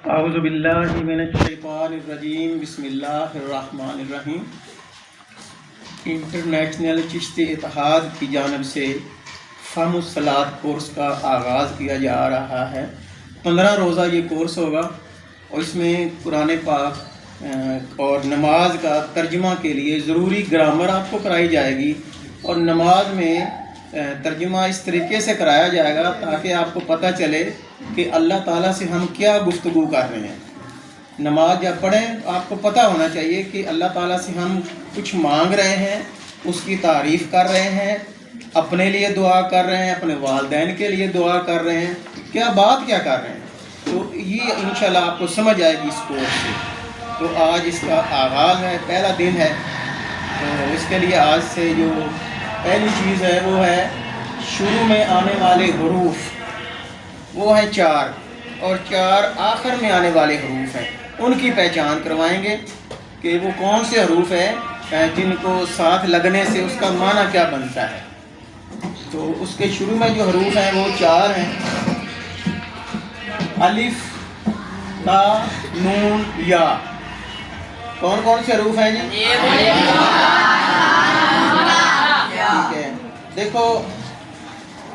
اعوذ باللہ من الشیطان الرجیم، بسم اللہ الرحمن الرحیم۔ انٹرنیشنل چشتی اتحاد کی جانب سے فہم الصلاۃ کورس کا آغاز کیا جا رہا ہے۔ 15 روزہ یہ کورس ہوگا اور اس میں قرآن پاک اور نماز کا ترجمہ کے لیے ضروری گرامر آپ کو کرائی جائے گی، اور نماز میں ترجمہ اس طریقے سے کرایا جائے گا تاکہ آپ کو پتہ چلے کہ اللہ تعالیٰ سے ہم کیا گفتگو کر رہے ہیں۔ نماز جب پڑھیں تو آپ کو پتہ ہونا چاہیے کہ اللہ تعالیٰ سے ہم کچھ مانگ رہے ہیں، اس کی تعریف کر رہے ہیں، اپنے لیے دعا کر رہے ہیں، اپنے والدین کے لیے دعا کر رہے ہیں، کیا کر رہے ہیں۔ تو یہ انشاءاللہ آپ کو سمجھ آئے گی اس کورس سے۔ تو آج اس کا آغاز ہے، پہلا دن ہے، تو اس کے لیے آج سے جو پہلی چیز ہے وہ ہے شروع میں آنے والے حروف، وہ ہیں 4، اور 4 آخر میں آنے والے حروف ہیں، ان کی پہچان کروائیں گے کہ وہ کون سے حروف ہیں جن کو ساتھ لگنے سے اس کا معنی کیا بنتا ہے۔ تو اس کے شروع میں جو حروف ہیں وہ 4 ہیں، الف، تا، نون، یا۔ کون کون سے حروف ہیں جی؟ ٹھیک ہے، دیکھو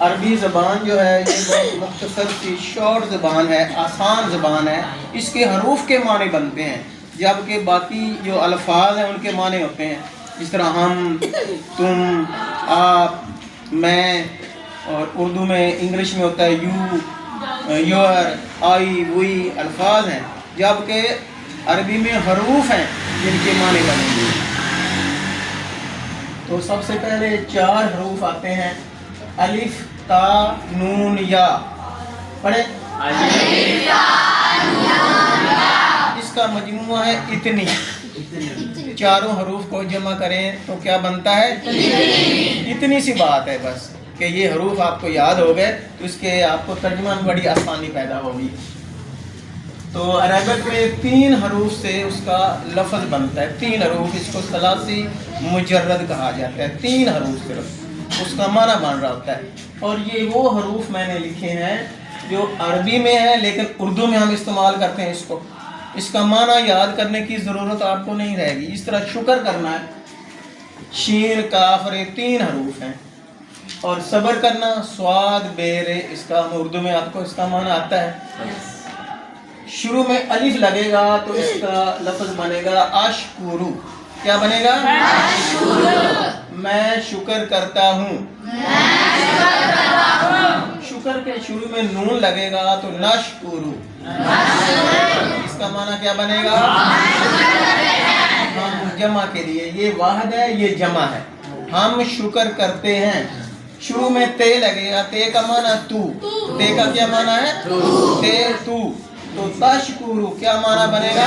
عربی زبان جو ہے یہ بہت مختصر سی شارٹ زبان ہے، آسان زبان ہے، اس کے حروف کے معنی بنتے ہیں، جبکہ باقی جو الفاظ ہیں ان کے معنی ہوتے ہیں، جس طرح ہم، تم، آپ، میں، اور اردو میں انگلش میں ہوتا ہے یو، یور، آئی، وی الفاظ ہیں، جبکہ عربی میں حروف ہیں جن کے معنی بنیں گے۔ تو سب سے پہلے 4 حروف آتے ہیں، الف، تا، نون، یا۔ پڑھیں، اس کا مجموعہ ہے اتنی۔ چاروں حروف کو جمع کریں تو کیا بنتا ہے؟ اتنی سی بات ہے بس کہ یہ حروف آپ کو یاد ہو گئے تو اس کے آپ کو ترجمہ میں بڑی آسانی پیدا ہوگی۔ تو عربک میں 3 حروف سے اس کا لفظ بنتا ہے، 3 حروف، اس کو ثلاثی مجرد کہا جاتا ہے، 3 حروف صرف اس کا معنی بن رہا ہوتا ہے۔ اور یہ وہ حروف میں نے لکھے ہیں جو عربی میں ہیں لیکن اردو میں ہم استعمال کرتے ہیں اس کو، اس کا معنی یاد کرنے کی ضرورت آپ کو نہیں رہے گی۔ اس طرح شکر کرنا ہے، شین، کاف، رے، 3 حروف ہیں، اور صبر کرنا، سواد، بے، رے، اس کا اردو میں آپ کو اس کا معنی آتا ہے۔ شروع میں الف لگے گا تو اس کا لفظ بنے گا اشکرو۔ کیا بنے گا؟ میں شکر کرتا ہوں۔ شکر کے شروع میں نون لگے گا تو نشکرو، اس کا معنی کیا بنے گا؟ ہم جمع کے لیے، یہ واحد ہے، یہ جمع ہے، ہم شکر کرتے ہیں۔ شروع میں تے لگے گا، تے کا معنی تو، تے کا کیا معنی ہے؟ تے، تو تشکرو، کیا معنی بنے گا؟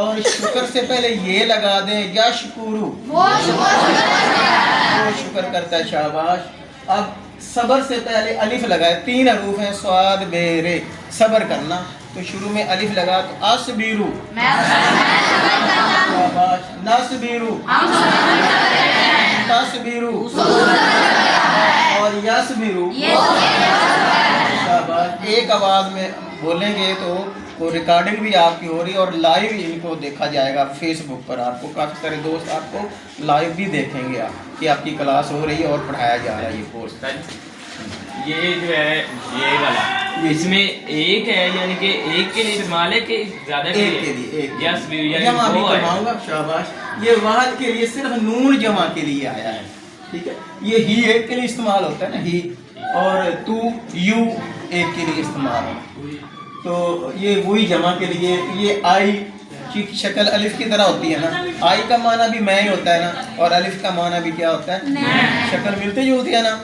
اور شکر سے پہلے یہ لگا دیں، یشکرو، وہ شکر کرتا ہے، شاباش۔ اب صبر سے پہلے الف لگائے، 3 حروف ہیں، سواد، بے، رے، صبر کرنا، تو شروع میں الف لگا تو اصبرو، شاباش، نصبرو، تصبرو، اور یصبرو، شاباش۔ ایک آواز میں بولیں گے تو وہ ریکارڈنگ بھی آپ کی ہو رہی ہے اور لائیو ان کو دیکھا جائے گا فیس بک پر، آپ کو کافی سارے دوست آپ کو لائیو بھی دیکھیں گے آپ کہ آپ کی کلاس ہو رہی ہے اور پڑھایا جا رہا ہے یہ کورس۔ یہ جو ہے یہ والا اس میں ایک ہے، یعنی کہ ایک کے لیے استعمال ہے کہ زیادہ کے لیے؟ یس بھی، یعنی جمع بھی کرواؤں گا، شاباش۔ یہ واحد کے لیے صرف نون جمع کے لیے آیا ہے، ٹھیک ہے۔ یہ ہی ایک کے لیے استعمال ہوتا ہے نا، ہی، اور تو، یو ایک کے لیے استعمال ہے، تو یہ وہی جمع کے لیے۔ یہ آئی کی شکل الف کی طرح ہوتی ہے نا، آئی کا معنی بھی میں ہی ہوتا ہے نا، اور الف کا معنی بھی کیا ہوتا ہے؟ شکل ملتی جلتی ہے نا۔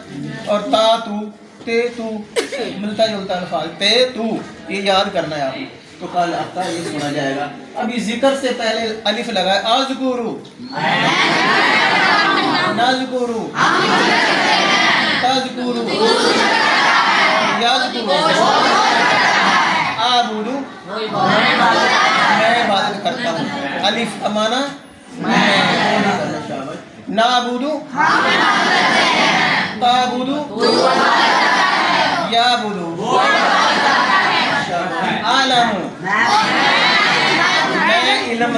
اور تا، تو، تے، تو، ملتا جلتا الفاظ، تے، تو، یہ یاد کرنا ہے آپ تو کل آپ کا یہ سنا جائے گا۔ ابھی ذکر سے پہلے الف لگائے، اذکرو، نذکرو، تذکرو، یذکرو، اعبدو، میں عبادت کرتا ہوں، الف کا معنی میں، نعبدو، تعبدو، یعبدو،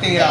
13,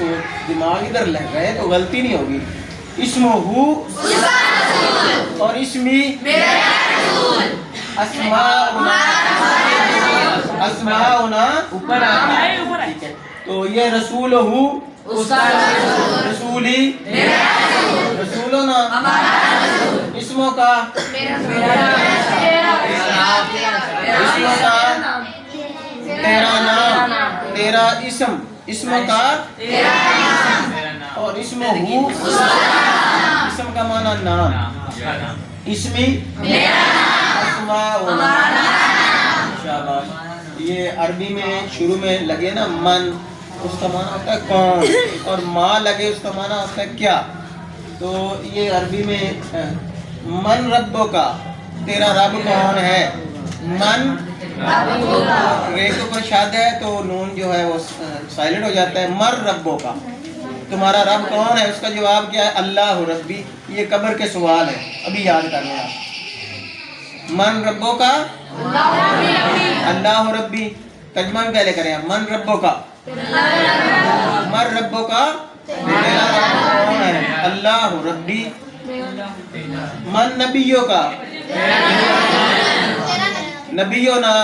سوچ دماغ ادھر لگ گئے تو غلطی نہیں ہوگی. اسمہ اور اسمی اسماؤنا اوپر آتا ہے اوپر ٹھیک ہے. تو یہ رسول رسولی رسولنا اسموں کا اسموں کا تیرا نام تیرا اسم اسم کا اور اسم ہو اسم کا معنی نام اسمی اسماء شاباش. یہ عربی میں شروع میں لگے نا من اس کا معنی ہوتا ہے کون اور ما لگے اس کا معنی ہوتا ہے کیا. تو یہ عربی میں من ربوں کا تیرا رب کون ہے. من ریکو پر شاد ہے تو نون جو ہے وہ سائلنٹ ہو جاتا ہے. مر ربوں کا تمہارا رب کون ہے. اس کا جواب کیا ہے اللہ ربی. یہ قبر کے سوال ہے ابھی یاد کر لیں آپ. من ربوں کا اللہ ربی. ترجمہ بھی پہلے کریں آپ. من ربوں کا مر ربوں کا تیرا رب کون ہے اللہ ربی. من نبیوں کا نبیونا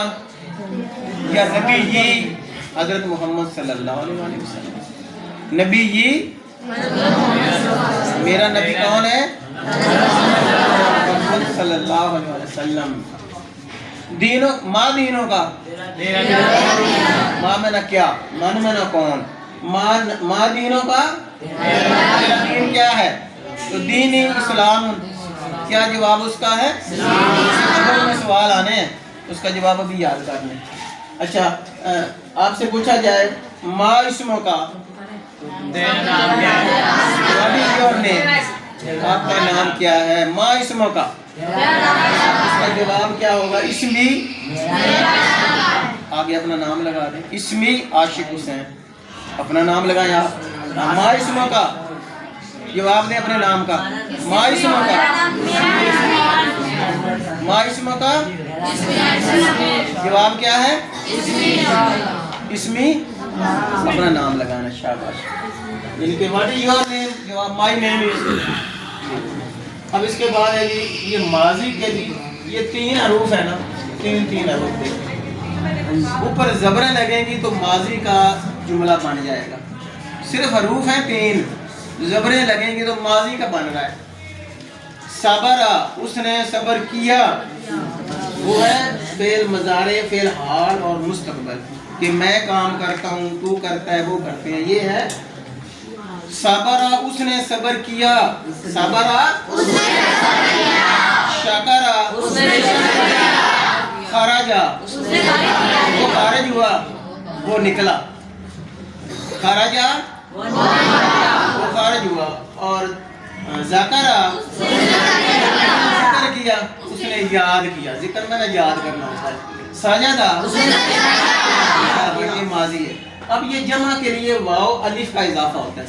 یا نبی جی حضرت محمد صلی اللہ علیہ وسلم. نبی جی میرا نبی کون ہے محمد صلی اللہ علیہ وسلم. دینوں ماں دینوں کا ماں میں نہ کیا من میں نہ کون ماں دینوں کا تیرا دین کیا ہے. تو دین اسلام کیا جواب اس کا ہے. میں سوال آنے ہیں اس کا جواب ابھی یاد کر لیں. اچھا آپ سے پوچھا جائے ما اسموں کا آپ کا نام کیا ہے. ما اسموں کا اس کا جواب کیا ہوگا. اسمی آگے اپنا نام لگا دیں. اسمی عاشق حسین اپنا نام لگائیں آپ. ما اسموں کا جواب دیں اپنے نام کا. ما اسموں کا ما اسموں کا جواب کیا ہے اسمی اپنا نام لگانا. شاباش. یعنی کہ واٹ از یور نیم جواب مائی نیم از. اب اس کے بعد ہے یہ ماضی کے لیے یہ 3 حروف ہے نا. 3 حروف دیکھیں اوپر زبریں لگیں گی تو ماضی کا جملہ بن جائے گا. صرف حروف ہیں 3 زبریں لگیں گی تو ماضی کا بن رہا ہے. صبرا اس نے صبر کیا وہ ہے فعل مضارع فعل حال اور مستقبل کہ میں کام کرتا ہوں تو کرتا ہے وہ کرتے ہیں. یہ ہے صبرا اس نے صبر کیا. صبرا اس نے صبر کیا. شکرا اس نے شکر کیا. خرجا اس نے وہ خارج ہوا وہ نکلا. خرجا وہ خارج ہوا. اور ذکرا ذکر کیا اس نے یاد کیا. ذکر میں نے یاد کرنا ہوتا ہے. سجدہ یہ ماضی ہے. اب یہ جمع کے لیے واو الف کا اضافہ ہوتا ہے.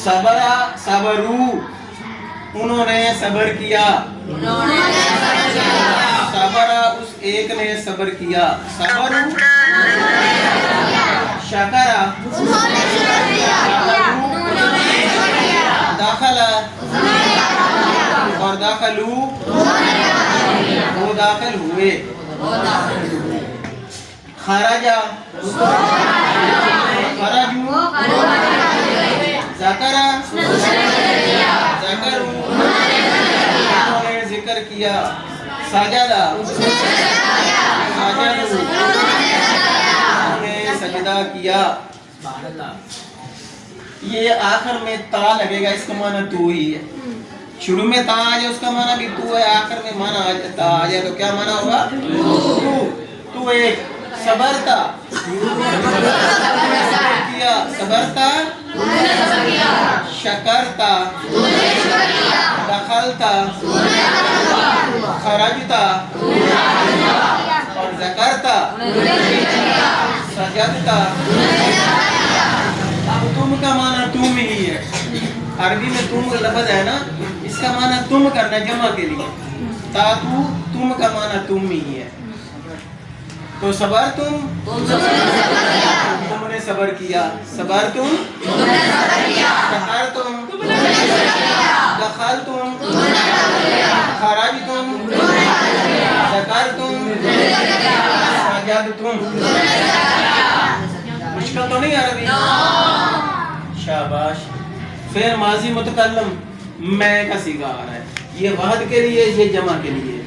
صبرا صبرو انہوں نے صبر کیا. صبرا اس ایک نے صبر کیا. صبرو شکرا داخلہ اور داخلو وہ داخل ہوئے. خرجا خرجو ذکرا ذکرو انہوں نے ذکر کیا. سجدہ سجدو انہوں نے سجدہ کیا. یہ آخر میں تا لگے گا اس کا معنی تو ہی ہے. شروع میں تا آ جائے اس کا معنی بھی تو ہے. آخر میں معنی تا آ جائے تو کیا معنی ہوگا تو ایک. صبرتا کیا صبرتا شکرتا دخلتا خرجتا اور ذکرتا سجدتا. اب تم کا معنی تم ہی ہے. عربی میں تم لفظ ہے نا اس کا معنی تم کرنا جمع کے لیے. تاتو تم کا معنی تم ہی ہے. تو صبر تم تم نے صبر کیا، صبر تم شکر تم دخل تم خرج تم شکر تم سجد تم. مشکل تو نہیں عربی؟ شاباش. پھر ماضی متکلم میں کا صیغہ آ رہا ہے، یہ واحد کے لیے، یہ جمع کے لیے.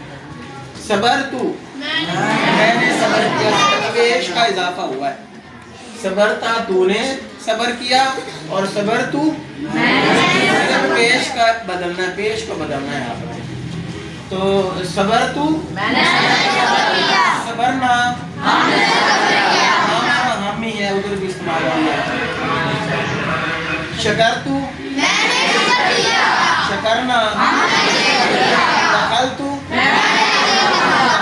صبر تو میں نے صبر کیا، پیش کا اضافہ ہوا ہے. صبرتا تو نے صبر کیا، اور صبر تو پیش کا بدلنا ہے، پیش کو بدلنا ہے آپ نے. تو صبر تو صبرنا ہم ہی ہے، ادھر بھی استعمال ہوا ہے. شکر تو شکرنا دخل تو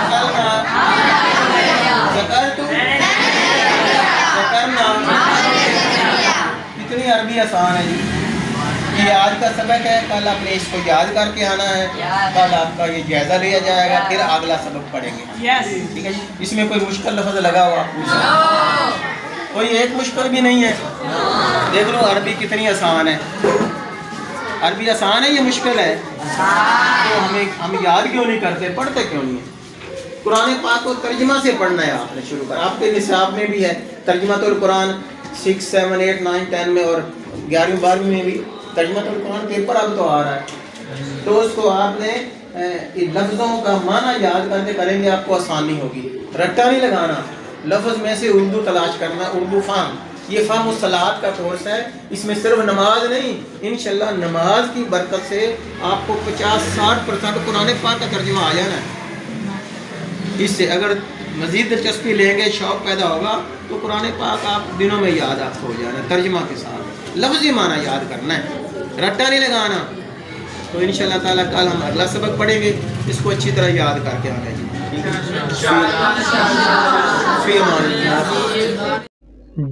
دخلنا ذکر تو ذکرنا. اتنی عربی آسان ہے جی. یہ آج کا سبق ہے، کل آپ نے اس کو یاد کر کے آنا ہے، کل آپ کا یہ جائزہ لیا جائے گا، پھر اگلا سبق پڑھیں گے. ٹھیک ہے جی. اس میں کوئی مشکل لفظ لگا ہوا کوئی ایک مشکل بھی نہیں ہے. دیکھ لو عربی کتنی آسان ہے. عربی آسان ہے، یہ مشکل ہے تو ہم یاد کیوں نہیں کرتے، پڑھتے کیوں نہیں ہیں؟ قرآن پاک کو ترجمہ سے پڑھنا ہے. آپ نے شروع کر، آپ کے نصاب میں بھی ہے ترجمہ القرآن 6, 7, 8, 9, 10 میں، اور 11ویں 12ویں میں بھی ترجمہ القرآن پیپر اب تو آ رہا ہے. تو اس کو آپ نے لفظوں کا معنی یاد کرتے کریں گے، آپ کو آسانی ہوگی. رٹا نہیں لگانا، لفظ میں سے اردو تلاش کرنا، اردو فہم. یہ فہم الصلاۃ کا کورس ہے. اس میں صرف نماز نہیں، انشاءاللہ نماز کی برکت سے آپ کو 50-60% قرآن پاک کا ترجمہ آ جانا ہے. اس سے اگر مزید دلچسپی لیں گے، شوق پیدا ہوگا، تو قرآن پاک آپ دنوں میں یاد آپ کو ہو جانا ہے. ترجمہ کے ساتھ لفظی معنی یاد کرنا ہے، رٹا نہیں لگانا. تو انشاءاللہ تعالیٰ کل ہم اگلا سبق پڑھیں گے، اس کو اچھی طرح یاد کر کے آنا ہے جی.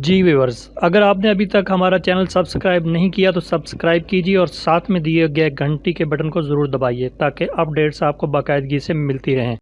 جی ویورز، اگر آپ نے ابھی تک ہمارا چینل سبسکرائب نہیں کیا تو سبسکرائب کیجیے، اور ساتھ میں دیے گئے گھنٹی کے بٹن کو ضرور دبائیے تاکہ اپڈیٹس آپ کو باقاعدگی سے ملتی رہیں.